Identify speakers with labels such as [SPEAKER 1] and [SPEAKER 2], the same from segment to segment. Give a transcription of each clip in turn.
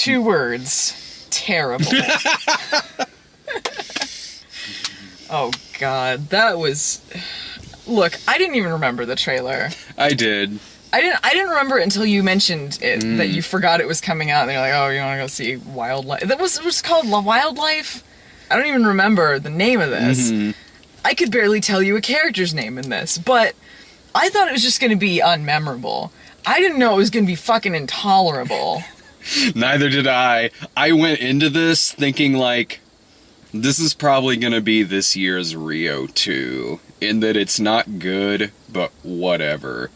[SPEAKER 1] 2 words. Terrible. Oh, God. That was... Look, I didn't even remember the trailer.
[SPEAKER 2] I did.
[SPEAKER 1] I didn't remember it until you mentioned it, that you forgot it was coming out, and you're like, oh, you want to go see Wildlife? That was called Wildlife? I don't even remember the name of this.
[SPEAKER 2] Mm-hmm.
[SPEAKER 1] I could barely tell you a character's name in this, but I thought it was just going to be unmemorable. I didn't know it was going to be fucking intolerable.
[SPEAKER 2] Neither did I. I went into this thinking, like, this is probably going to be this year's Rio 2, in that it's not good, but whatever.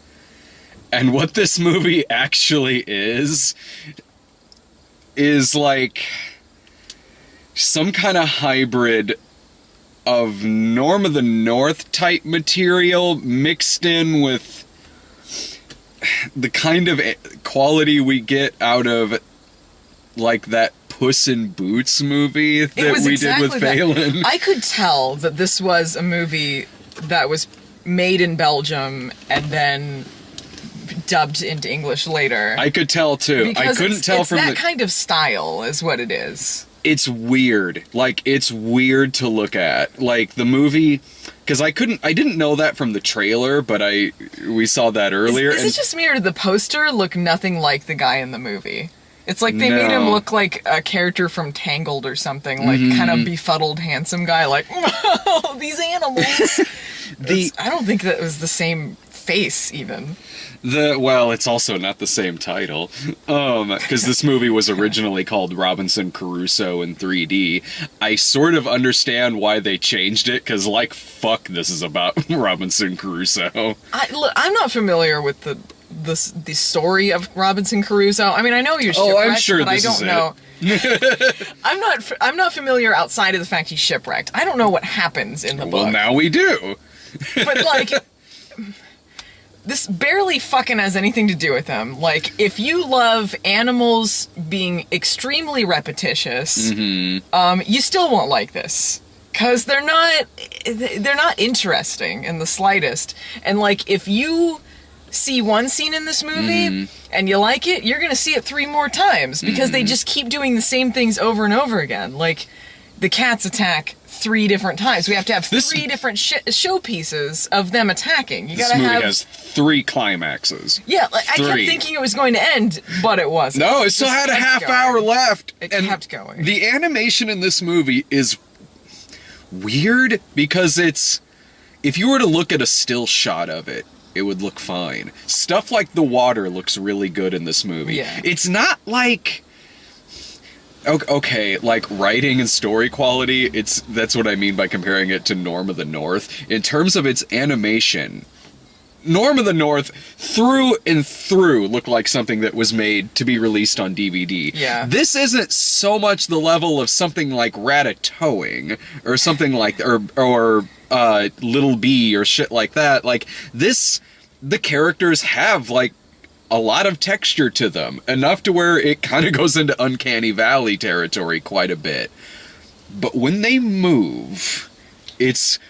[SPEAKER 2] And what this movie actually is like some kind of hybrid of Norm of the North type material mixed in with the kind of quality we get out of like that Puss in Boots movie that we did with Phelan.
[SPEAKER 1] I could tell that this was a movie that was made in Belgium and then dubbed into English later.
[SPEAKER 2] I could tell too.
[SPEAKER 1] Because
[SPEAKER 2] I couldn't tell
[SPEAKER 1] it's
[SPEAKER 2] from
[SPEAKER 1] that kind of style is what it is.
[SPEAKER 2] It's weird. Like, it's weird to look at. Like, the movie... Because I didn't know that from the trailer, but we saw that earlier.
[SPEAKER 1] Is it just me, or did the poster look nothing like the guy in the movie? It's like they made him look like a character from Tangled or something, like kind of befuddled, handsome guy, like, oh, these animals. I don't think that was the same face, even.
[SPEAKER 2] Well, it's also not the same title, because this movie was originally called Robinson Crusoe in 3D. I sort of understand why they changed it, because, like, fuck, this is about Robinson Crusoe.
[SPEAKER 1] I'm not familiar with the story of Robinson Crusoe. I mean, I know you're shipwrecked,
[SPEAKER 2] I'm sure
[SPEAKER 1] but
[SPEAKER 2] this
[SPEAKER 1] I don't know. I'm not familiar outside of the fact he's shipwrecked. I don't know what happens in the book.
[SPEAKER 2] Well, now we do.
[SPEAKER 1] But, like... This barely fucking has anything to do with them. Like, if you love animals being extremely repetitious, you still won't like this. Because they're not interesting in the slightest. And, like, if you see one scene in this movie and you like it, you're gonna see it 3 more times. Because they just keep doing the same things over and over again. Like, the cats attack 3 different times. We have to have 3 different showpieces of them attacking.
[SPEAKER 2] This movie has 3 climaxes.
[SPEAKER 1] Yeah, like, I kept thinking it was going to end, but it wasn't.
[SPEAKER 2] No, it still had a half hour left.
[SPEAKER 1] It kept going.
[SPEAKER 2] The animation in this movie is weird because if you were to look at a still shot of it, it would look fine. Stuff like the water looks really good in this movie.
[SPEAKER 1] Yeah.
[SPEAKER 2] It's not like... Okay, like writing and story quality, that's what I mean by comparing it to Norm of the North. In terms of its animation, Norm of the North through and through looked like something that was made to be released on DVD.
[SPEAKER 1] Yeah.
[SPEAKER 2] This isn't so much the level of something like Ratatouille or something like or Little Bee or shit like that. Like this, the characters have like a lot of texture to them, enough to where it kind of goes into Uncanny Valley territory quite a bit. But when they move, it's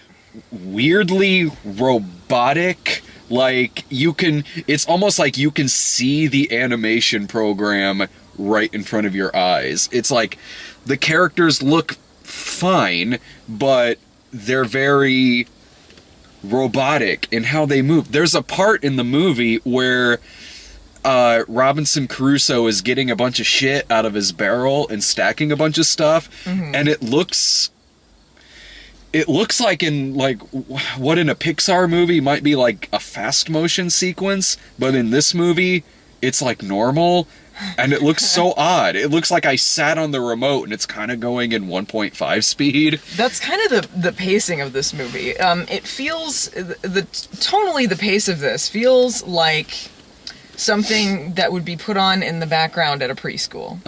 [SPEAKER 2] weirdly robotic. Like, it's almost like you can see the animation program right in front of your eyes. It's like, the characters look fine, but they're very robotic in how they move. There's a part in the movie where Robinson Crusoe is getting a bunch of shit out of his barrel and stacking a bunch of stuff, and it looks like in what in a Pixar movie might be like a fast motion sequence, but in this movie it's like normal, and it looks so odd. It looks like I sat on the remote and it's kind of going in 1.5 speed.
[SPEAKER 1] That's kind of the pacing of this movie. It feels tonally the pace of this feels like something that would be put on in the background at a preschool.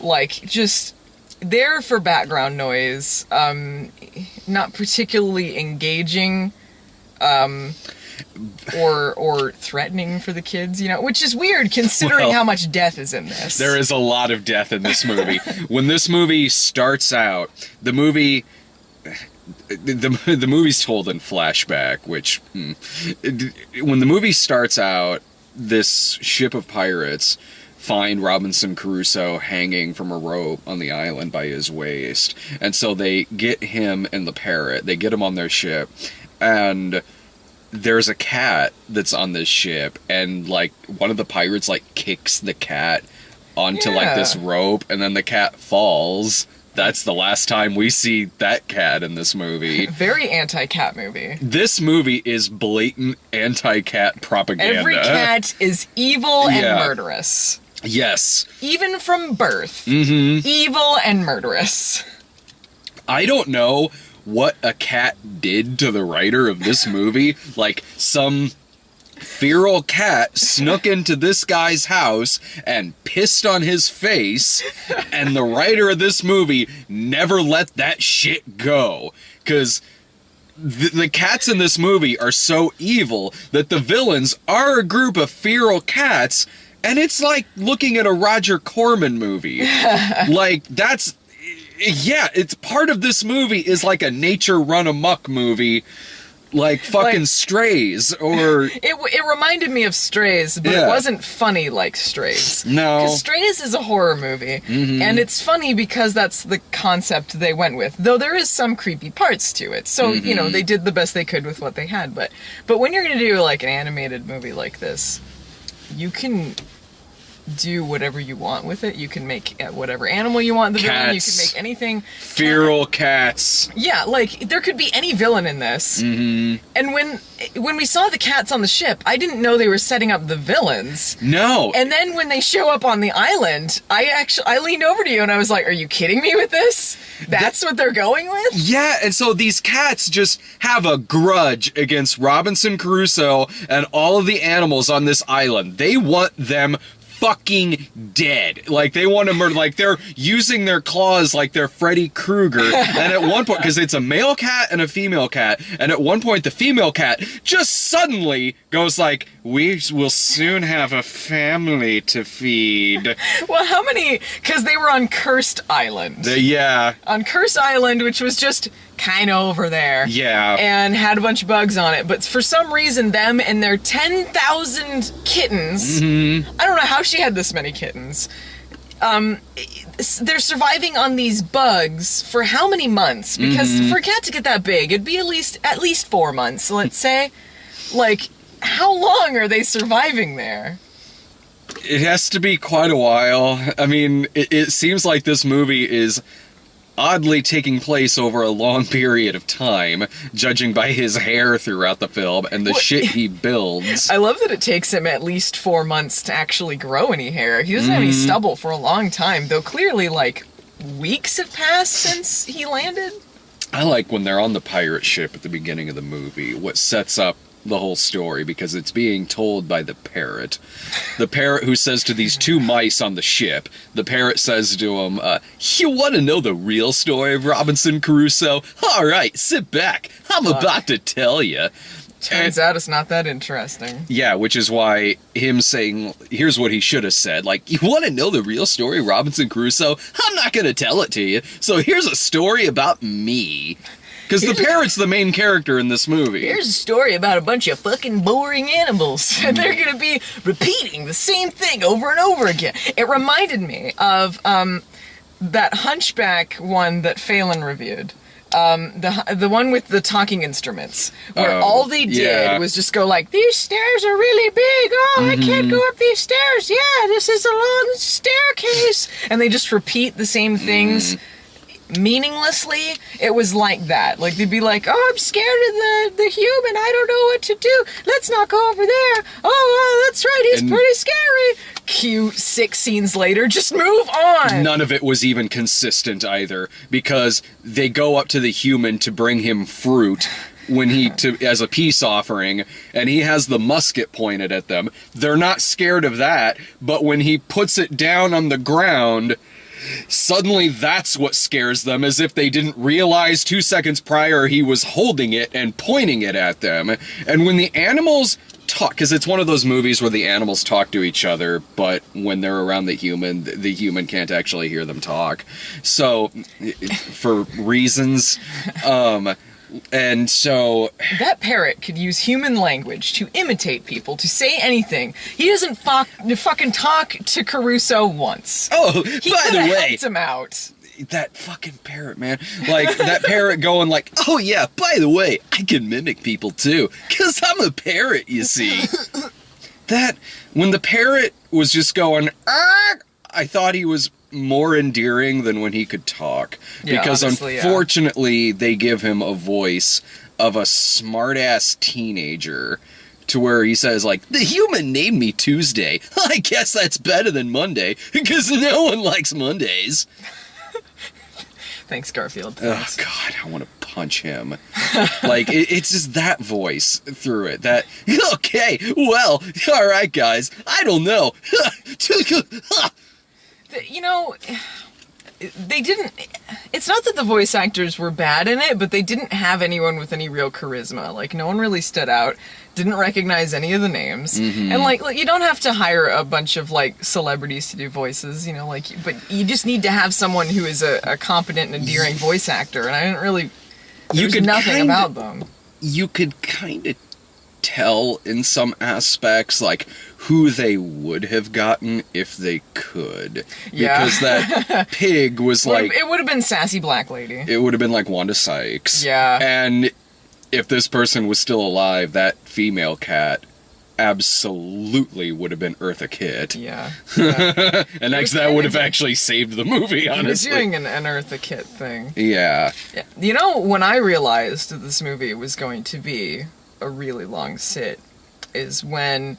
[SPEAKER 1] Like, just there for background noise, not particularly engaging, or threatening for the kids, which is weird considering how much death is in this.
[SPEAKER 2] There is a lot of death in this movie. When this movie starts out, the movie's told in flashback, which, when the movie starts out, this ship of pirates find Robinson Crusoe hanging from a rope on the island by his waist. And so they get him and the parrot, they get him on their ship, and there's a cat that's on this ship, and like one of the pirates like kicks the cat onto like this rope, and then the cat falls. That's the last time we see that cat in this movie.
[SPEAKER 1] Very anti-cat movie.
[SPEAKER 2] This movie is blatant anti-cat propaganda.
[SPEAKER 1] Every cat is evil and murderous.
[SPEAKER 2] Yes.
[SPEAKER 1] Even from birth. Evil and murderous.
[SPEAKER 2] I don't know what a cat did to the writer of this movie. Like, some feral cat snuck into this guy's house and pissed on his face, and the writer of this movie never let that shit go. Because the cats in this movie are so evil that the villains are a group of feral cats, and it's like looking at a Roger Corman movie. Like, that's... Yeah, it's part of this movie is like a nature run amok movie. Like fucking Strays, or...
[SPEAKER 1] It reminded me of Strays, but it wasn't funny like Strays.
[SPEAKER 2] No.
[SPEAKER 1] Because Strays is a horror movie, and it's funny because that's the concept they went with. Though there is some creepy parts to it. So, you know, they did the best they could with what they had. But when you're going to do, like, an animated movie like this, you can do whatever you want with it. You can make whatever animal you want the villain. You can make anything.
[SPEAKER 2] Feral cats.
[SPEAKER 1] Yeah, like, there could be any villain in this. And when we saw the cats on the ship, I didn't know they were setting up the villains.
[SPEAKER 2] No.
[SPEAKER 1] And then when they show up on the island, I leaned over to you and I was like, are you kidding me with this? That's what they're going with?
[SPEAKER 2] Yeah, and so these cats just have a grudge against Robinson Crusoe and all of the animals on this island. They want them fucking dead. Like, they want to murder, like, they're using their claws like they're Freddy Krueger. And at one point, because it's a male cat and a female cat, and at one point the female cat just suddenly goes like, we will soon have a family to feed.
[SPEAKER 1] Well, how many? Because they were on Cursed Island.
[SPEAKER 2] Yeah.
[SPEAKER 1] On Cursed Island, which was just kind of over there.
[SPEAKER 2] Yeah.
[SPEAKER 1] And had a bunch of bugs on it. But for some reason, them and their 10,000 kittens, I don't know how she had this many kittens, they're surviving on these bugs for how many months? Because for a cat to get that big, it'd be at least 4 months, let's say. Like, how long are they surviving there?
[SPEAKER 2] It has to be quite a while. I mean, it seems like this movie is oddly taking place over a long period of time, judging by his hair throughout the film and the shit he builds.
[SPEAKER 1] I love that it takes him at least 4 months to actually grow any hair. He doesn't have any stubble for a long time, though clearly, like, weeks have passed since he landed.
[SPEAKER 2] I like when they're on the pirate ship at the beginning of the movie, what sets up the whole story, because it's being told by the parrot. The parrot who says to these two mice on the ship, the parrot says to him, you want to know the real story of Robinson Crusoe? All right, sit back. I'm about to tell you.
[SPEAKER 1] Turns out it's not that interesting.
[SPEAKER 2] Yeah, which is why him saying, here's what he should have said, like, you want to know the real story of Robinson Crusoe? I'm not going to tell it to you, so here's a story about me. Because the parrot's the main character in this movie.
[SPEAKER 1] Here's a story about a bunch of fucking boring animals. And they're going to be repeating the same thing over and over again. It reminded me of that Hunchback one that Phelan reviewed. The one with the talking instruments, where all they did was just go like, these stairs are really big, I can't go up these stairs, this is a long staircase, and they just repeat the same things meaninglessly. It was like that. Like, they'd be like, I'm scared of the human, I don't know what to do, let's not go over there, that's right, he's pretty scary. Cue 6 scenes later, just move on.
[SPEAKER 2] None of it was even consistent either, because they go up to the human to bring him fruit as a peace offering, and he has the musket pointed at them. They're not scared of that, but when he puts it down on the ground, suddenly that's what scares them, as if they didn't realize 2 seconds prior he was holding it and pointing it at them. And when the animals talk, because it's one of those movies where the animals talk to each other, but when they're around the human can't actually hear them talk. So, for reasons, And so
[SPEAKER 1] That parrot could use human language to imitate people, to say anything. He doesn't fucking talk to Caruso once.
[SPEAKER 2] oh,
[SPEAKER 1] He
[SPEAKER 2] by
[SPEAKER 1] could
[SPEAKER 2] the
[SPEAKER 1] have
[SPEAKER 2] way,
[SPEAKER 1] helped him out.
[SPEAKER 2] that fucking parrot, man. Like, that parrot going like, oh yeah, by the way, I can mimic people too. Because I'm a parrot, you see. That, when the parrot was just going, "Arg," I thought he was more endearing than when he could talk.
[SPEAKER 1] Yeah,
[SPEAKER 2] Because
[SPEAKER 1] honestly, yeah.
[SPEAKER 2] unfortunately, they give him a voice of a smart-ass teenager. To where he says, like, the human named me Tuesday. I guess that's better than Monday, because no one likes Mondays.
[SPEAKER 1] Thanks, Garfield.
[SPEAKER 2] Oh,
[SPEAKER 1] Thanks.
[SPEAKER 2] God, I want to punch him. Like, it's just that voice through it. That, okay, well, all right, guys, I don't know.
[SPEAKER 1] You know, they didn't... It's not that the voice actors were bad in it, but they didn't have anyone with any real charisma. Like, no one really stood out. Didn't recognize any of the names.
[SPEAKER 2] Mm-hmm.
[SPEAKER 1] And, like, you don't have to hire a bunch of, like, celebrities to do voices, you know, like... But you just need to have someone who is a competent and endearing voice actor, and I didn't really... There's nothing about them.
[SPEAKER 2] You could kind of tell in some aspects, like, who they would have gotten if they could.
[SPEAKER 1] Yeah.
[SPEAKER 2] Because that pig was like...
[SPEAKER 1] It would have been Sassy Black Lady.
[SPEAKER 2] It would have been like Wanda Sykes.
[SPEAKER 1] Yeah.
[SPEAKER 2] And if this person was still alive, that female cat absolutely would have been Eartha Kitt.
[SPEAKER 1] Yeah.
[SPEAKER 2] And actually, that would have actually saved the movie,
[SPEAKER 1] He was
[SPEAKER 2] honestly.
[SPEAKER 1] doing an Eartha Kitt thing.
[SPEAKER 2] Yeah.
[SPEAKER 1] Yeah. You know, when I realized that this movie was going to be a really long sit, is when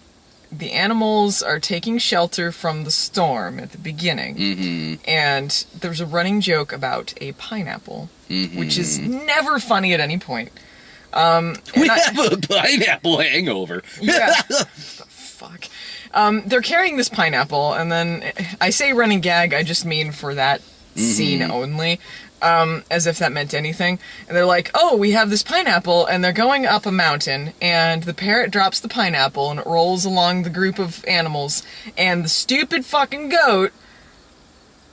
[SPEAKER 1] the animals are taking shelter from the storm at the beginning,
[SPEAKER 2] Mm-hmm.
[SPEAKER 1] and there's a running joke about a pineapple,
[SPEAKER 2] Mm-hmm.
[SPEAKER 1] which is never funny at any point.
[SPEAKER 2] We have a pineapple hangover.
[SPEAKER 1] Yeah. The fuck. They're carrying this pineapple, and then I say running gag, I just mean for that scene only, as if that meant anything. And they're like, oh, we have this pineapple, and they're going up a mountain, and the parrot drops the pineapple, and it rolls along the group of animals, and the stupid fucking goat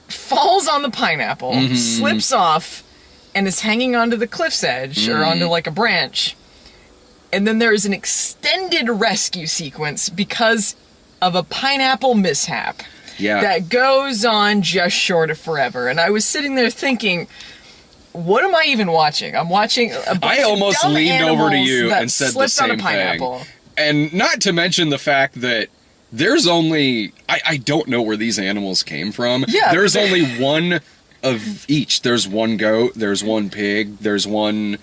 [SPEAKER 1] falls on the pineapple, slips off, and is hanging onto the cliff's edge, or onto like a branch. And then there is an extended rescue sequence because of a pineapple mishap
[SPEAKER 2] Yeah.
[SPEAKER 1] that goes on just short of forever. And I was sitting there thinking, what am I even watching? I'm watching a bunch
[SPEAKER 2] I
[SPEAKER 1] of
[SPEAKER 2] almost
[SPEAKER 1] dumb
[SPEAKER 2] leaned over to
[SPEAKER 1] animals
[SPEAKER 2] you
[SPEAKER 1] that
[SPEAKER 2] and said the
[SPEAKER 1] slipped
[SPEAKER 2] same
[SPEAKER 1] on a pineapple.
[SPEAKER 2] thing. And not to mention the fact that there's only... I don't know where these animals came from.
[SPEAKER 1] Yeah,
[SPEAKER 2] There's
[SPEAKER 1] they're-
[SPEAKER 2] only one of each. There's one goat, there's one pig, there's one...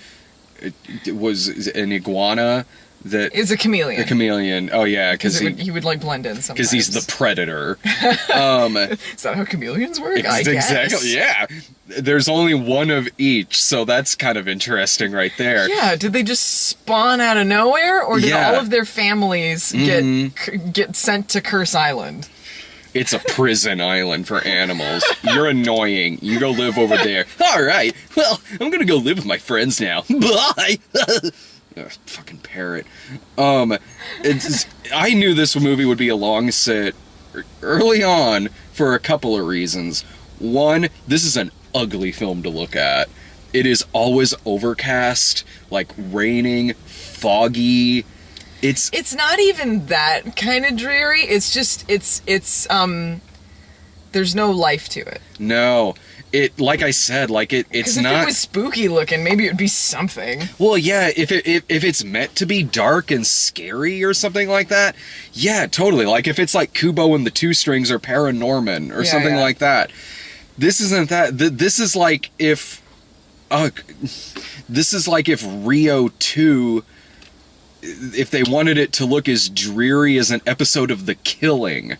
[SPEAKER 2] It was an iguana that...
[SPEAKER 1] Is a chameleon.
[SPEAKER 2] A chameleon. Oh, yeah, because
[SPEAKER 1] he would like blend in sometimes.
[SPEAKER 2] he's the predator.
[SPEAKER 1] Is that how chameleons work? I guess.
[SPEAKER 2] Exactly, yeah. There's only one of each, so that's kind of interesting right there.
[SPEAKER 1] Yeah, did they just spawn out of nowhere, or did
[SPEAKER 2] Yeah.
[SPEAKER 1] all of their families get sent to Curse Island?
[SPEAKER 2] It's a prison island for animals. You're annoying. You go live over there. All right. Well, I'm gonna go live with my friends now. Bye. Ugh, fucking parrot. I knew this movie would be a long sit early on for a couple of reasons. One, this is an ugly film to look at. It is always overcast, like raining, foggy.
[SPEAKER 1] It's not even that kind of dreary. It's just it's there's no life to it.
[SPEAKER 2] No. It, like I said, like it's
[SPEAKER 1] 'Cause if
[SPEAKER 2] not.
[SPEAKER 1] it was spooky looking, maybe it would be something.
[SPEAKER 2] Well, yeah, if it's meant to be dark and scary or something like that, yeah, totally. Like if it's like Kubo and the Two Strings or Paranorman or
[SPEAKER 1] Yeah,
[SPEAKER 2] something
[SPEAKER 1] yeah.
[SPEAKER 2] like that. This isn't that. This is like if, this is like if Rio 2, if they wanted it to look as dreary as an episode of The Killing,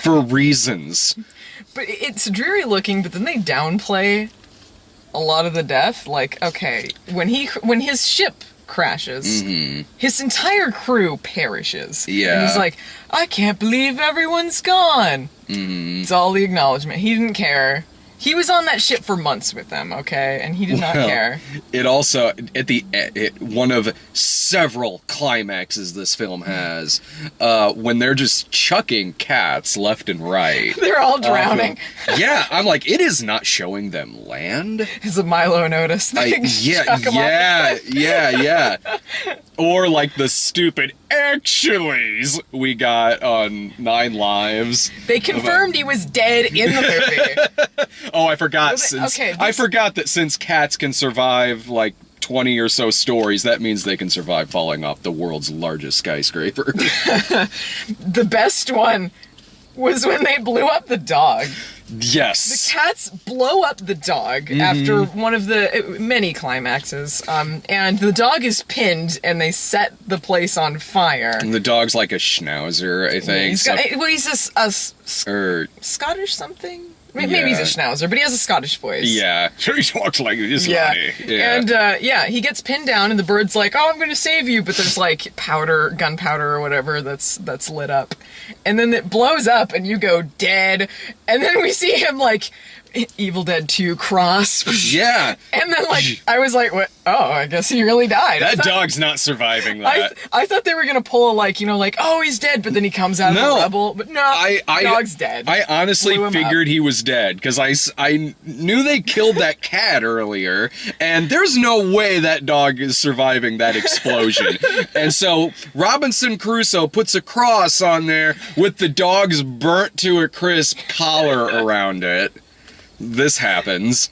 [SPEAKER 2] for reasons.
[SPEAKER 1] But it's dreary looking, but then they downplay a lot of the death. Like, okay, when his ship crashes, his entire crew perishes.
[SPEAKER 2] Yeah.
[SPEAKER 1] And he's like, I can't believe everyone's gone. It's all the acknowledgement. He didn't care. He was on that ship for months with them, okay? And he did not care.
[SPEAKER 2] It also, one of several climaxes this film has, when they're just chucking cats left and right.
[SPEAKER 1] They're all drowning.
[SPEAKER 2] Yeah, I'm like, it is not showing them land.
[SPEAKER 1] It's a Milo Notice thing.
[SPEAKER 2] Yeah. Or like the stupid actuallys we got on 9 Lives.
[SPEAKER 1] They confirmed he was dead in the movie.
[SPEAKER 2] Oh, I forgot.
[SPEAKER 1] I
[SPEAKER 2] forgot that since cats can survive like 20 or so stories, that means they can survive falling off the world's largest skyscraper.
[SPEAKER 1] The best one was when they blew up the dog.
[SPEAKER 2] Yes.
[SPEAKER 1] The cats blow up the dog after one of the many climaxes, and the dog is pinned, and they set the place on fire.
[SPEAKER 2] And the dog's like a schnauzer, I think.
[SPEAKER 1] He's a Scottish something? Maybe he's a schnauzer, but he has a Scottish voice.
[SPEAKER 2] Yeah. He talks like this.
[SPEAKER 1] Yeah.
[SPEAKER 2] Yeah.
[SPEAKER 1] And, he gets pinned down, and the bird's like, oh, I'm going to save you, but there's, like, gunpowder or whatever that's lit up. And then it blows up, and you go, dead. And then we see him, like, Evil Dead 2 cross.
[SPEAKER 2] Yeah.
[SPEAKER 1] And then, like, I was like, what? Oh, I guess he really died.
[SPEAKER 2] That dog's not surviving that.
[SPEAKER 1] I thought they were going to pull, oh, he's dead, but then he comes out of the rubble. But no, dog's dead.
[SPEAKER 2] I honestly figured he was dead, because I knew they killed that cat earlier, and there's no way that dog is surviving that explosion. And so Robinson Crusoe puts a cross on there with the dog's burnt to a crisp collar around it. This happens,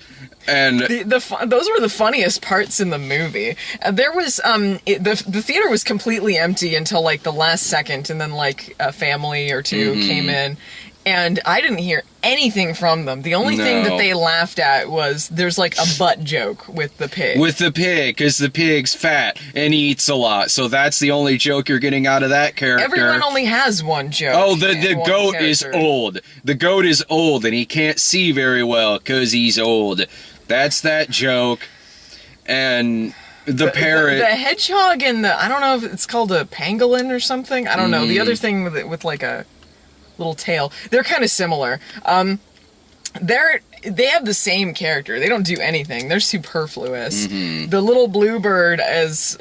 [SPEAKER 2] and
[SPEAKER 1] those were the funniest parts in the movie. There was the theater was completely empty until like the last second, and then like a family or two came in, and I didn't hear anything from them. The only thing that they laughed at was there's like a butt joke with the pig.
[SPEAKER 2] With the pig, because the pig's fat and eats a lot, so that's the only joke you're getting out of that character.
[SPEAKER 1] Everyone only has one joke.
[SPEAKER 2] Oh, the goat is old. The goat is old, and he can't see very well because he's old. That's that joke. And the parrot...
[SPEAKER 1] The hedgehog and I don't know if it's called a pangolin or something. I don't know. The other thing with like a little tail. They're kind of similar. They have the same character. They don't do anything. They're superfluous. The little bluebird is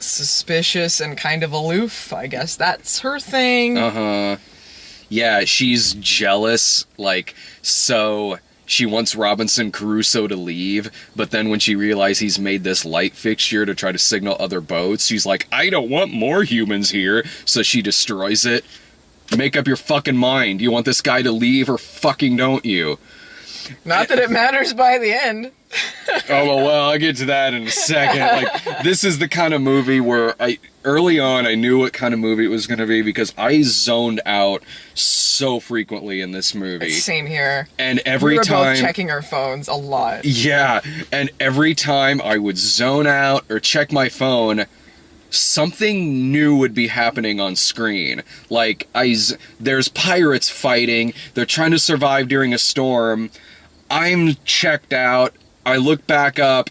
[SPEAKER 1] suspicious and kind of aloof. I guess that's her thing.
[SPEAKER 2] Yeah, she's jealous. So she wants Robinson Crusoe to leave, but then when she realizes he's made this light fixture to try to signal other boats, she's like, I don't want more humans here. So she destroys it. Make up your fucking mind. You want this guy to leave or fucking don't you?
[SPEAKER 1] Not that it matters by the end.
[SPEAKER 2] Oh, well, I'll get to that in a second. This is the kind of movie where early on I knew what kind of movie it was going to be, because I zoned out so frequently in this movie.
[SPEAKER 1] Same here.
[SPEAKER 2] And every time...
[SPEAKER 1] We were both checking our phones a lot.
[SPEAKER 2] Yeah, and every time I would zone out or check my phone, something new would be happening on screen. There's pirates fighting, they're trying to survive during a storm, I'm checked out, I look back up,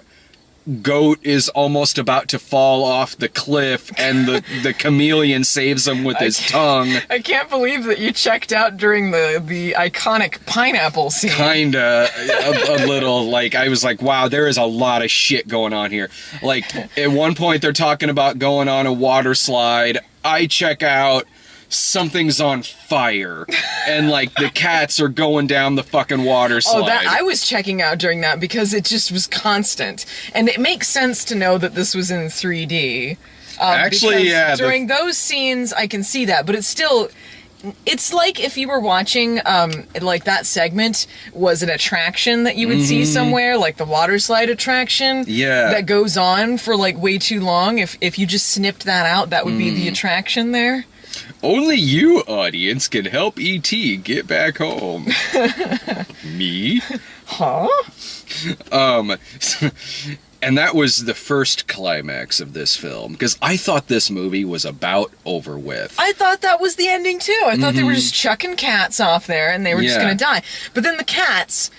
[SPEAKER 2] goat is almost about to fall off the cliff, and the chameleon saves him with his tongue.
[SPEAKER 1] I can't believe that you checked out during the iconic pineapple scene.
[SPEAKER 2] Kinda, a little, I was like, wow, there is a lot of shit going on here. At one point they're talking about going on a water slide, I check out, something's on fire, and the cats are going down the fucking water slide.
[SPEAKER 1] Oh, I was checking out during that because it just was constant, and it makes sense to know that this was in 3D.
[SPEAKER 2] Actually, yeah.
[SPEAKER 1] During those scenes, I can see that, but it's like if you were watching, that segment was an attraction that you would see somewhere, like the water slide attraction.
[SPEAKER 2] Yeah.
[SPEAKER 1] That goes on for way too long. If you just snipped that out, that would be the attraction there.
[SPEAKER 2] Only you, audience, can help E.T. get back home. Me?
[SPEAKER 1] Huh?
[SPEAKER 2] And that was the first climax of this film, because I thought this movie was about over with.
[SPEAKER 1] I thought that was the ending, too. I thought they were just chucking cats off there, and they were just going to die. But then the cats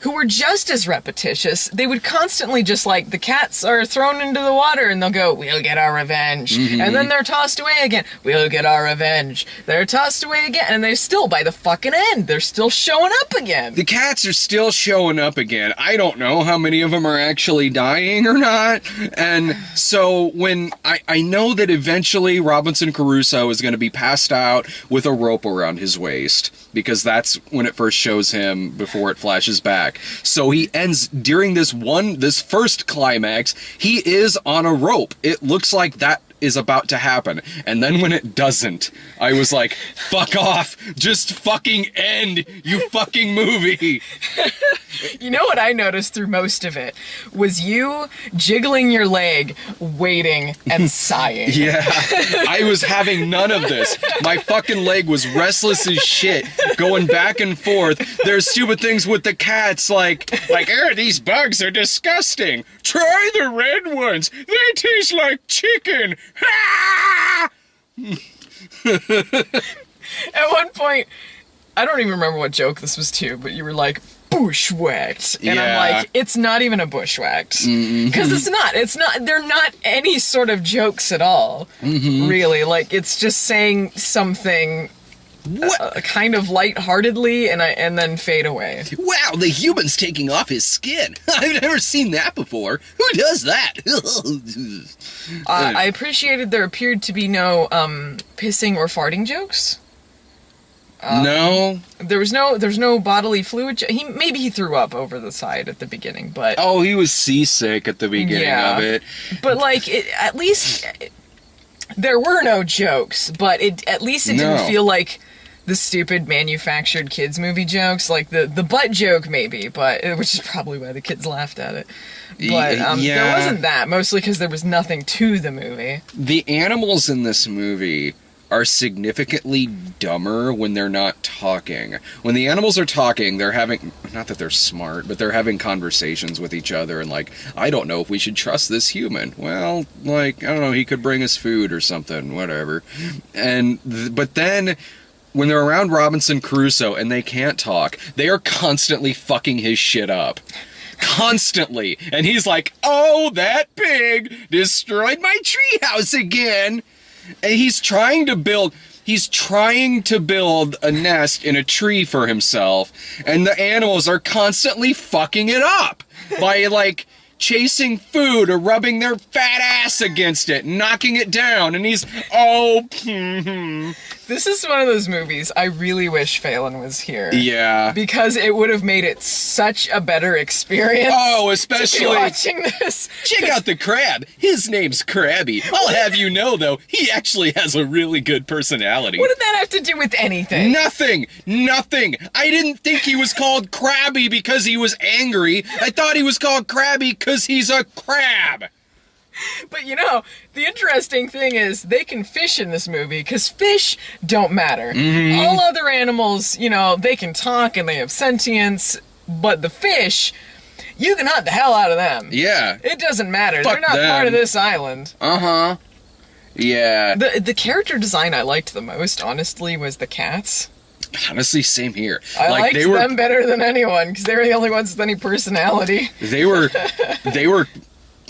[SPEAKER 1] who were just as repetitious. They would constantly just like, the cats are thrown into the water and they'll go, we'll get our revenge. And then they're tossed away again. We'll get our revenge. They're tossed away again. And they still, by the fucking end, they're still showing up again.
[SPEAKER 2] The cats are still showing up again. I don't know how many of them are actually dying or not. And so when I know that eventually Robinson Crusoe is going to be passed out with a rope around his waist, because that's when it first shows him before it flashes back. So he ends during this first climax, he is on a rope. It looks like that is about to happen. And then when it doesn't, I was like, fuck off. Just fucking end, you fucking movie.
[SPEAKER 1] You know what I noticed through most of it was you jiggling your leg, waiting, and sighing.
[SPEAKER 2] Yeah, I was having none of this. My fucking leg was restless as shit, going back and forth. There's stupid things with the cats, like, these bugs are disgusting. Try the red ones. They taste like chicken.
[SPEAKER 1] At one point, I don't even remember what joke this was to, but you were like, bushwhacked. And
[SPEAKER 2] Yeah.
[SPEAKER 1] I'm like, it's not even a bushwhacked. Because it's not, they're not any sort of jokes at all, really. Like, it's just saying something kind of lightheartedly and then fade away.
[SPEAKER 2] Wow, the human's taking off his skin. I've never seen that before. Who does that?
[SPEAKER 1] I appreciated there appeared to be no pissing or farting jokes.
[SPEAKER 2] No.
[SPEAKER 1] There's no bodily fluid. Maybe he threw up over the side at the beginning, but
[SPEAKER 2] Oh, he was seasick at the beginning of it.
[SPEAKER 1] But like, at least there were no jokes. But at least it didn't feel like the stupid manufactured kids movie jokes, like the butt joke maybe, but which is probably why the kids laughed at it. But there wasn't that, mostly because there was nothing to the movie.
[SPEAKER 2] The animals in this movie are significantly dumber when they're not talking. When the animals are talking, they're having, not that they're smart, but they're having conversations with each other and like, I don't know if we should trust this human. Well, like, I don't know, he could bring us food or something, whatever. But then when they're around Robinson Crusoe and they can't talk, they are constantly fucking his shit up. Constantly. And he's like, oh, that pig destroyed my treehouse again. And he's trying to build a nest in a tree for himself, and the animals are constantly fucking it up by like chasing food or rubbing their fat ass against it, knocking it down, and he's
[SPEAKER 1] This is one of those movies I really wish Phelan was here.
[SPEAKER 2] Yeah.
[SPEAKER 1] Because it would have made it such a better experience.
[SPEAKER 2] Oh, especially
[SPEAKER 1] to be watching this.
[SPEAKER 2] Check out the crab. His name's Krabby. I'll have you know, though, he actually has a really good personality.
[SPEAKER 1] What did that have to do with anything?
[SPEAKER 2] Nothing. I didn't think he was called Krabby because he was angry. I thought he was called Krabby because he's a crab.
[SPEAKER 1] But you know, the interesting thing is they can fish in this movie because fish don't matter. All other animals, you know, they can talk and they have sentience, but the fish, you can hunt the hell out of them.
[SPEAKER 2] Yeah.
[SPEAKER 1] It doesn't matter.
[SPEAKER 2] Fuck
[SPEAKER 1] They're not
[SPEAKER 2] them.
[SPEAKER 1] part of this island.
[SPEAKER 2] Uh-huh. Yeah.
[SPEAKER 1] The character design I liked the most, honestly, was the cats.
[SPEAKER 2] Honestly, same here.
[SPEAKER 1] I liked them better than anyone because they were the only ones with any personality.
[SPEAKER 2] They were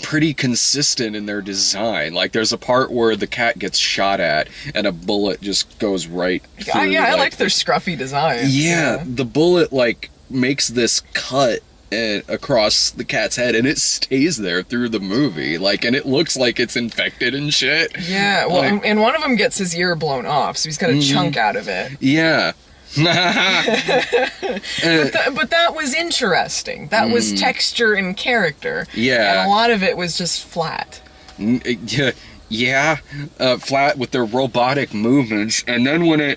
[SPEAKER 2] pretty consistent in their design. Like, there's a part where the cat gets shot at and a bullet just goes right through.
[SPEAKER 1] Yeah, I liked their scruffy design.
[SPEAKER 2] Yeah, the bullet, like, makes this cut across the cat's head, and it stays there through the movie. Like, and it looks like it's infected and shit.
[SPEAKER 1] Yeah, well, and one of them gets his ear blown off, so he's got a chunk out of it.
[SPEAKER 2] Yeah.
[SPEAKER 1] But that was interesting. That was texture and character.
[SPEAKER 2] Yeah.
[SPEAKER 1] And a lot of it was just flat.
[SPEAKER 2] Yeah. Flat with their robotic movements. And then when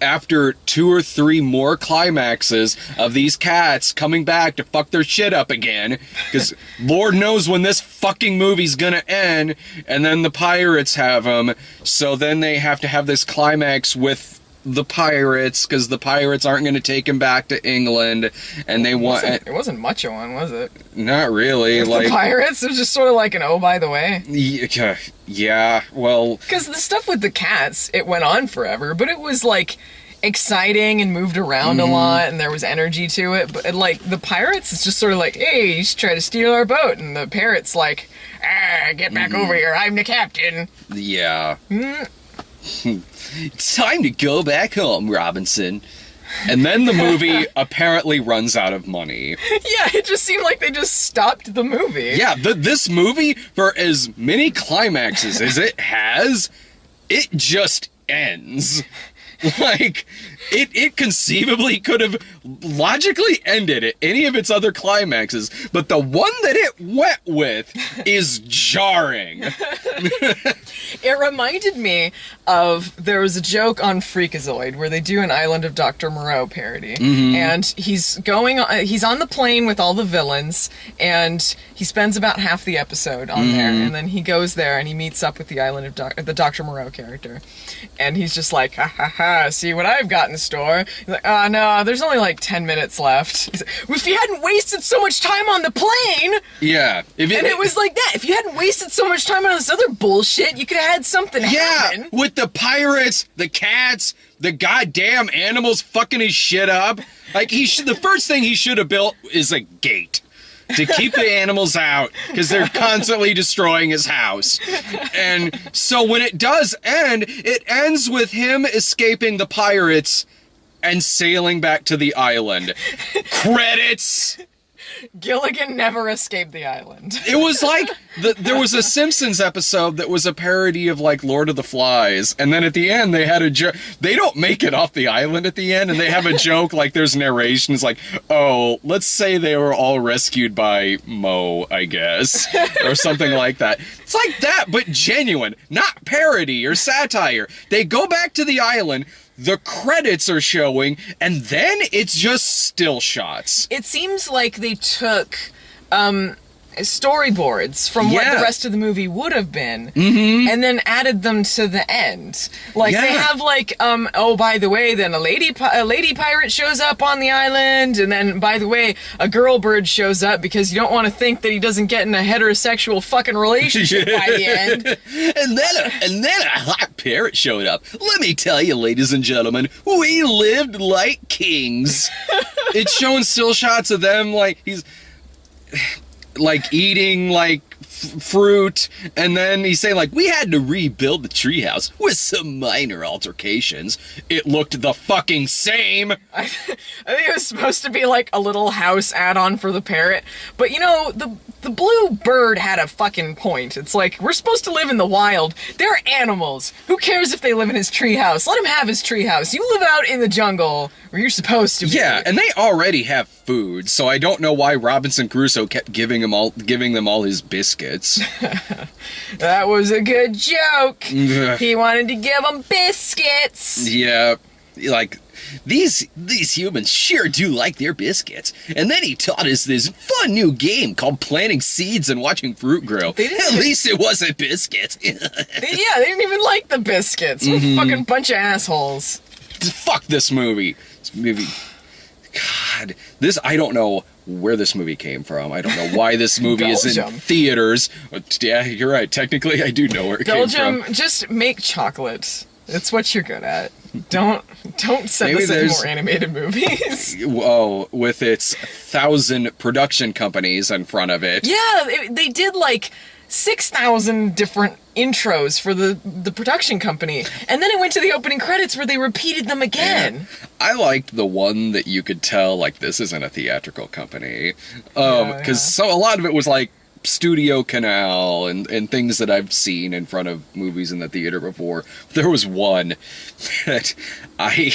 [SPEAKER 2] after 2 or 3 more climaxes of these cats coming back to fuck their shit up again, because Lord knows when this fucking movie's gonna end, and then the pirates have them, so then they have to have this climax with the pirates, because the pirates aren't gonna take him back to England, and they want...
[SPEAKER 1] It wasn't much of one, was it?
[SPEAKER 2] Not really,
[SPEAKER 1] With
[SPEAKER 2] like...
[SPEAKER 1] the pirates? It was just sort of like an oh, by the way.
[SPEAKER 2] Yeah, well...
[SPEAKER 1] Because the stuff with the cats, it went on forever, but it was like... exciting and moved around a lot, and there was energy to it. But like the pirates, it's just sort of like, hey, you should try to steal our boat, and the parrot's like, get back over here, I'm the captain.
[SPEAKER 2] Yeah. It's time to go back home, Robinson. And then the movie apparently runs out of money.
[SPEAKER 1] Yeah, it just seemed like they just stopped the movie.
[SPEAKER 2] Yeah, this movie, for as many climaxes as it has, it just ends. Like, it conceivably could have logically ended at any of its other climaxes, but the one that it went with is jarring.
[SPEAKER 1] It reminded me of, there was a joke on Freakazoid where they do an Island of Dr. Moreau parody, and he's on the plane with all the villains, and he spends about half the episode on there, and then he goes there and he meets up with the Island of the Dr. Moreau character, and he's just like, ha ha ha, see what I've got in store. He's like, oh no, there's only like 10 minutes left. He's like, well, if you hadn't wasted so much time on the plane.
[SPEAKER 2] Yeah.
[SPEAKER 1] And it was like that. If you hadn't wasted so much time on this other bullshit, you could have had something happen.
[SPEAKER 2] With the pirates, the cats, the goddamn animals fucking his shit up. Like, the first thing he should have built is a gate to keep the animals out, because they're constantly destroying his house. And so when it does end, it ends with him escaping the pirates and sailing back to the island. Credits!
[SPEAKER 1] Gilligan never escaped the island.
[SPEAKER 2] It was like, there was a Simpsons episode that was a parody of, like, Lord of the Flies, and then at the end they had a joke. They don't make it off the island at the end, and they have a joke, like, there's narration, it's like, oh, let's say they were all rescued by Mo, I guess, or something like that. It's like that, but genuine, not parody or satire. They go back to the island, the credits are showing, and then it's just still shots.
[SPEAKER 1] It seems like they took storyboards from what the rest of the movie would have been, and then added them to the end. Like, they have, like, oh, by the way, then a lady pirate shows up on the island, and then, by the way, a girl bird shows up, because you don't want to think that he doesn't get in a heterosexual fucking relationship by the end.
[SPEAKER 2] And then a hot parrot showed up. Let me tell you, ladies and gentlemen, we lived like kings. It's showing still shots of them, like, he's like eating like fruit, and then he's saying like, we had to rebuild the treehouse with some minor altercations. It looked the fucking same.
[SPEAKER 1] I think it was supposed to be like a little house add-on for the parrot, but you know, the blue bird had a fucking point. It's like, we're supposed to live in the wild. They're animals. Who cares if they live in his treehouse? Let him have his treehouse. You live out in the jungle where you're supposed to be.
[SPEAKER 2] Yeah, and they already have food, so I don't know why Robinson Crusoe kept giving them all his biscuits.
[SPEAKER 1] That was a good joke. He wanted to give them biscuits.
[SPEAKER 2] Yeah, like, these humans sure do like their biscuits. And then he taught us this fun new game called planting seeds and watching fruit grow. At least it wasn't biscuits.
[SPEAKER 1] Yeah, they didn't even like the biscuits. What a fucking bunch of assholes.
[SPEAKER 2] Fuck this movie. This movie... God, I don't know where this movie came from. I don't know why this movie is in theaters. Yeah, you're right. Technically, I do know where it came from.
[SPEAKER 1] Belgium, just make chocolate. It's what you're good at. Don't set this in more animated movies.
[SPEAKER 2] Oh, with its 1,000 production companies in front of it.
[SPEAKER 1] Yeah, they did like 6,000 different intros for the production company, and then it went to the opening credits where they repeated them again.
[SPEAKER 2] Yeah. I liked the one that you could tell, like, this isn't a theatrical company, because a lot of it was like Studio Canal and things that I've seen in front of movies in the theater before. There was one that I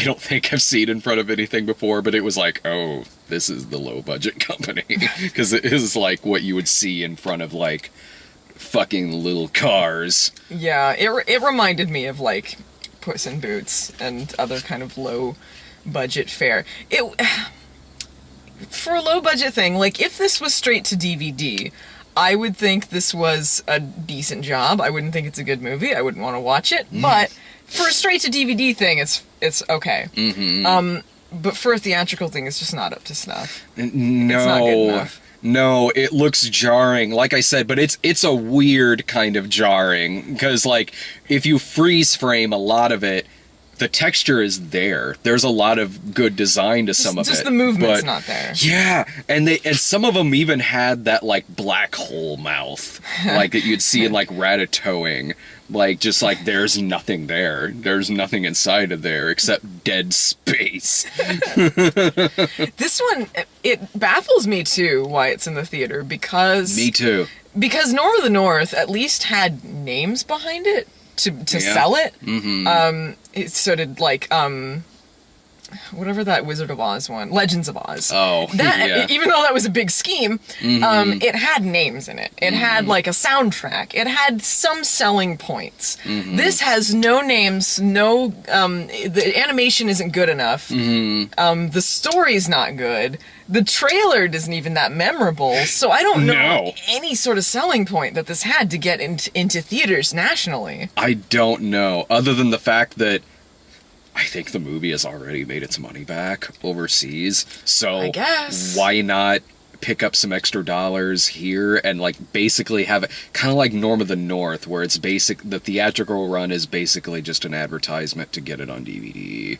[SPEAKER 2] don't think I've seen in front of anything before, but it was like, oh, this is the low budget company, because it is like what you would see in front of like fucking little cars.
[SPEAKER 1] Yeah, it reminded me of like Puss in Boots and other kind of low budget fare. For a low budget thing, like if this was straight to DVD, I would think this was a decent job. I wouldn't think it's a good movie. I wouldn't want to watch it. But for a straight to DVD thing, it's okay. But for a theatrical thing, it's just not up to snuff.
[SPEAKER 2] No.
[SPEAKER 1] It's not good enough.
[SPEAKER 2] No, it looks jarring, like I said, but it's a weird kind of jarring, because, like, if you freeze frame a lot of it, the texture is there. There's a lot of good design to some of it.
[SPEAKER 1] Just the movement's
[SPEAKER 2] but,
[SPEAKER 1] not there.
[SPEAKER 2] Yeah, and some of them even had that like black hole mouth, like that you'd see in like Ratatouille. Like, just like, there's nothing there. There's nothing inside of there except dead space.
[SPEAKER 1] This one, it baffles me too why it's in the theater, because...
[SPEAKER 2] Me too.
[SPEAKER 1] Because Norm of the North at least had names behind it to sell it. So did, like, whatever that Wizard of Oz one, Legends of Oz.
[SPEAKER 2] Oh, yeah.
[SPEAKER 1] Even though that was a big scheme, it had names in it. It had like a soundtrack. It had some selling points. This has no names. No, the animation isn't good enough. The story's not good. The trailer isn't even that memorable. So I don't know any sort of selling point that this had to get into theaters nationally.
[SPEAKER 2] I don't know, other than the fact that I think the movie has already made its money back overseas, so
[SPEAKER 1] I guess.
[SPEAKER 2] Why not pick up some extra dollars here and like basically have it kind of like Norm of the North, where it's the theatrical run is basically just an advertisement to get it on DVD.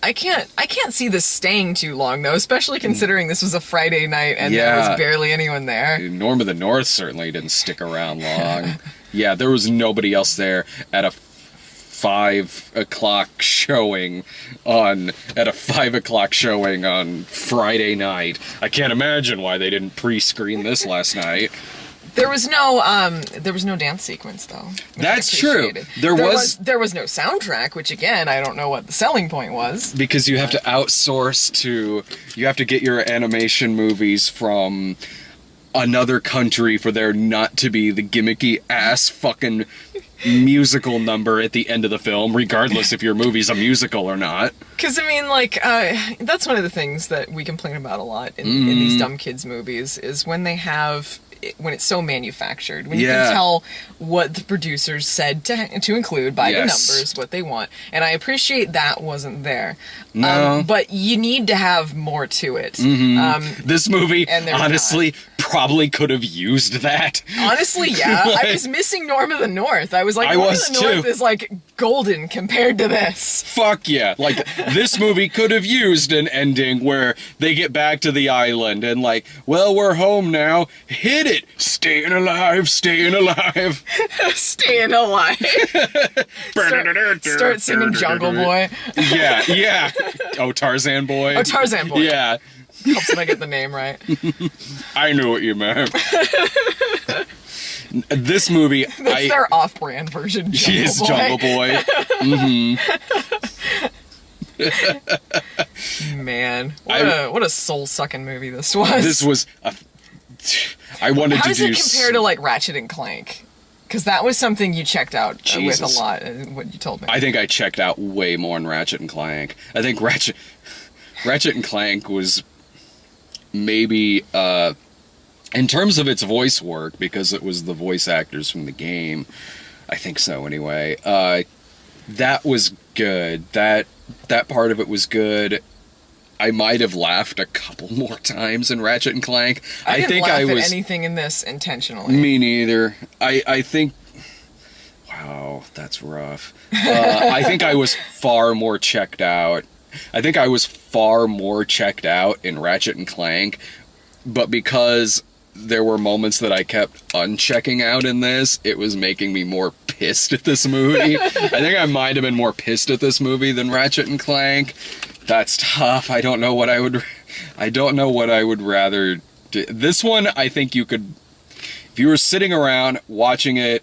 [SPEAKER 1] I can't see this staying too long though, especially considering this was a Friday night and there was barely anyone there.
[SPEAKER 2] Norm of the North certainly didn't stick around long. Yeah, there was nobody else there at a 5 o'clock showing on Friday night. I can't imagine why they didn't pre-screen this last night.
[SPEAKER 1] There was no dance sequence though.
[SPEAKER 2] That's true. There was
[SPEAKER 1] no soundtrack, which again, I don't know what the selling point was.
[SPEAKER 2] Because you have to outsource you have to get your animation movies from another country for there not to be the gimmicky ass fucking musical number at the end of the film, regardless if your movie's a musical or not.
[SPEAKER 1] Because, I mean, like, that's one of the things that we complain about a lot in these dumb kids movies, is when it's so manufactured, when you can tell what the producers said to include by the numbers, what they want. And I appreciate that wasn't there.
[SPEAKER 2] No.
[SPEAKER 1] But you need to have more to it.
[SPEAKER 2] This movie, honestly, probably could have used that.
[SPEAKER 1] Honestly, yeah. I was missing Norm of the North. I was like, Norm of the North is like golden compared to this.
[SPEAKER 2] Fuck yeah. Like, this movie could have used an ending where they get back to the island and like, well, we're home now. Hit it. Staying alive, staying alive.
[SPEAKER 1] Staying alive. Start singing Jungle Boy.
[SPEAKER 2] Yeah. Oh, Tarzan Boy.
[SPEAKER 1] Oh, Tarzan Boy.
[SPEAKER 2] Yeah.
[SPEAKER 1] Helps when I get the name right.
[SPEAKER 2] I knew what you meant. This movie,
[SPEAKER 1] that's their off-brand version.
[SPEAKER 2] Jungle Boy.
[SPEAKER 1] Man, what a soul-sucking movie this was.
[SPEAKER 2] This was I wanted
[SPEAKER 1] How
[SPEAKER 2] to
[SPEAKER 1] does
[SPEAKER 2] do.
[SPEAKER 1] it compare to like Ratchet and Clank? Because that was something you checked out with a lot. What you told me.
[SPEAKER 2] I think I checked out way more in Ratchet and Clank. I think Ratchet and Clank was maybe in terms of its voice work, because it was the voice actors from the game. I think so anyway. That was good. That part of it was good. I might have laughed a couple more times in Ratchet and Clank.
[SPEAKER 1] I didn't laugh at anything in this intentionally.
[SPEAKER 2] Me neither. I think... Wow, that's rough. I think I was far more checked out. I think I was far more checked out in Ratchet and Clank, but because there were moments that I kept unchecking out in this, it was making me more pissed at this movie. I think I might have been more pissed at this movie than Ratchet and Clank. That's tough. I don't know what I would rather do. This one, I think you could, if you were sitting around watching it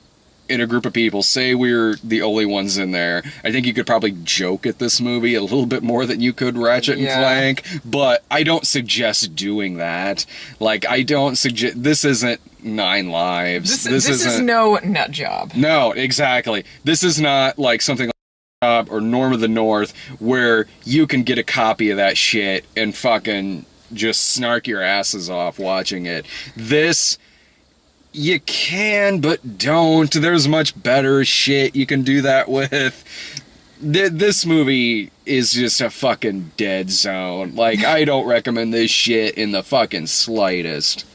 [SPEAKER 2] in a group of people, say we're the only ones in there, I think you could probably joke at this movie a little bit more than you could Ratchet and Clank, but I don't suggest doing that. Like, I don't suggest, this isn't Nine Lives. This is
[SPEAKER 1] no nut job.
[SPEAKER 2] No, exactly. This is not like something or Norm of the North, where you can get a copy of that shit and fucking just snark your asses off watching it. This, you can, but don't. There's much better shit you can do that with. This movie is just a fucking dead zone. Like, I don't recommend this shit in the fucking slightest.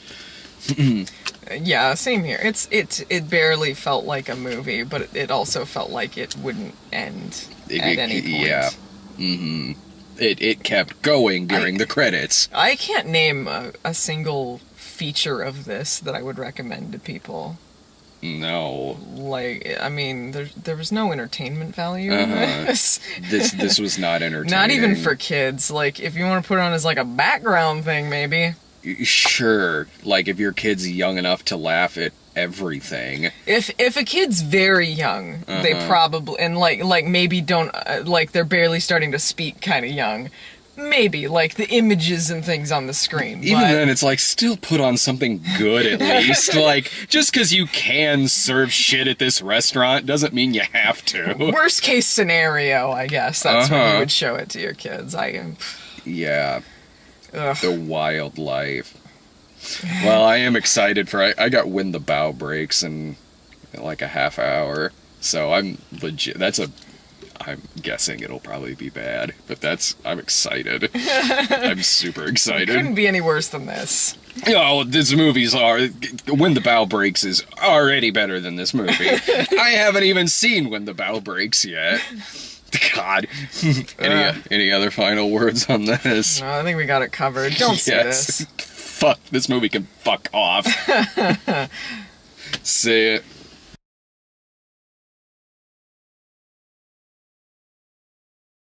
[SPEAKER 1] Yeah, same here. It barely felt like a movie, but it also felt like it wouldn't end at any point.
[SPEAKER 2] Yeah. Mm-hmm. It kept going during the credits.
[SPEAKER 1] I can't name a single feature of this that I would recommend to people.
[SPEAKER 2] No.
[SPEAKER 1] Like, I mean, there was no entertainment value in this.
[SPEAKER 2] This was not entertaining.
[SPEAKER 1] Not even for kids. Like, if you want to put it on as like a background thing, maybe.
[SPEAKER 2] Sure. Like, if your kid's young enough to laugh at everything.
[SPEAKER 1] If a kid's very young, they probably, and like maybe don't, like they're barely starting to speak kind of young. Maybe, like, the images and things on the screen.
[SPEAKER 2] Even then, it's like, still put on something good at least. Like, just because you can serve shit at this restaurant doesn't mean you have to.
[SPEAKER 1] Worst case scenario, I guess. That's when you would show it to your kids.
[SPEAKER 2] Yeah.
[SPEAKER 1] Ugh.
[SPEAKER 2] The wild life. Well, I am excited for... I got When the Bow Breaks in like a half hour. So I'm legit... I'm guessing it'll probably be bad, but I'm excited. I'm super excited.
[SPEAKER 1] It couldn't be any worse than this.
[SPEAKER 2] Oh, this movie's When the Bow Breaks is already better than this movie. I haven't even seen When the Bow Breaks yet. God. Any other final words on this?
[SPEAKER 1] No, I think we got it covered. Don't see this.
[SPEAKER 2] Fuck, this movie can fuck off. See it.